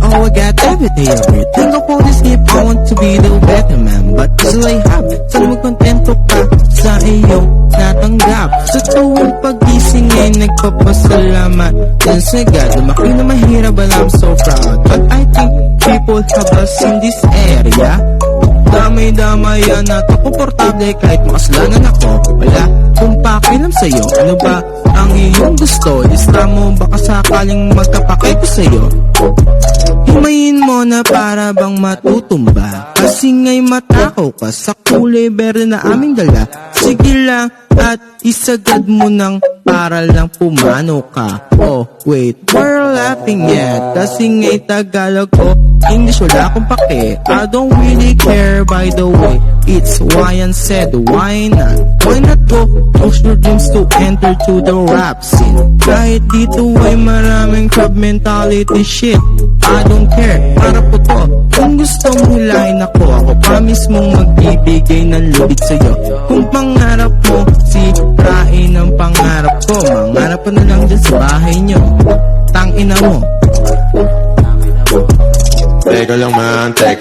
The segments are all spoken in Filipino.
Oh, I got everything I want is hip, I want to be the better man. But this I have, sana magkontento ka sa iyong natanggap. Sa tuwing pagising ay nagpapasalamat din sa God. Lumaki na mahirap but I'm so proud. But I think people have us in this area. Damay-damay yan at komportable kahit makasalanan ako. Wala kung pakialam sa'yo, ano ba ang iyong gusto? Lista mo baka sakaling magkapakay ko sa'yo. Himayin mo na para bang matutumba, kasi nga'y matakaw ka sa kulay berde na aming dala. Sige lang at isagad mo nang para lang pumano ka. Oh wait, we're laughing yet, kasi nga'y Tagalog ko English wala akong pake. I don't really care by the way. It's why I said why not? Why not go push your dreams to enter to the rap scene? Kahit dito ay maraming crab mentality shit, I don't care, para po to. Kung gusto mong hilahin ako pa mismong magbibigay ng lubid sa'yo. Kung pangarap mo, sirain ang pangarap ko. Mangarap pa na lang dyan sa bahay nyo, tangina mo. Teka lang man, check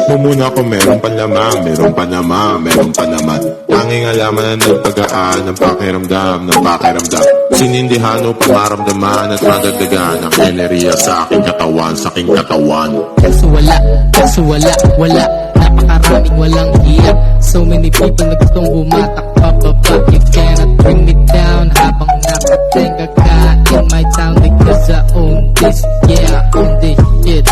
mo muna kung meron pa naman, meron pa naman. Tanging alaman na nagpagaan ng pakiramdam, sinindihan o pamaramdaman at madagdagan ang enerhiya sa aking katawan, Kaso wala, napakaraming walang iyak. So many people na gustong bumatak pababa. You cannot bring me down habang nakatenga ka in my town, because I own this, yeah, I own this shit.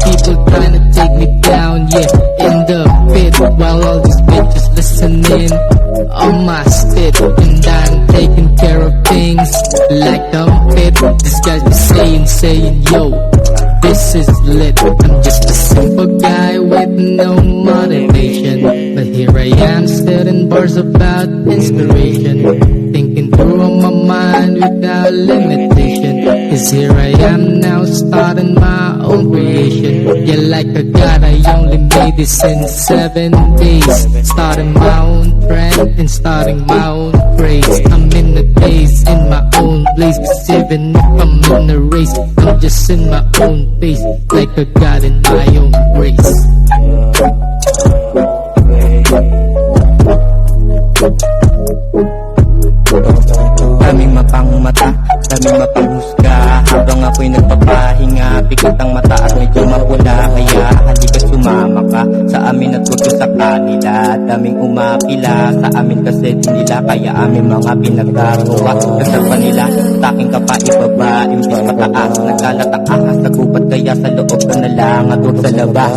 People trying to take me down, yeah, in the pit, while all these bitches listening on my spit. And I'm taking care of things like I'm fit. This guy's be saying, yo, this is lit. I'm just a simple guy with no motivation, but here I am spitting bars about inspiration, thinking through on my mind without limitation. Cause here I am now starting my own creation. Yeah, like a god, I only made this in 7 days, starting my own trend and starting my own praise. I'm in the days in my own place, cause even if I'm in a race, I'm just in my own pace, like a god in my own race. Daming mapang mata, daming mapang husga, habang ako'y nagpapahinga. Pikit ang mata at medyo mapula, kaya halika sumama ka sa amin at huwag sa kanila. Daming umapila sa amin kasi di nila kaya aming mga pinagagawa. Kasama nila, taking ka pa ibaba, imbis mataas, nagkalat ang ahas sa gubat, kaya sa loob ka na lang at huwag sa labas.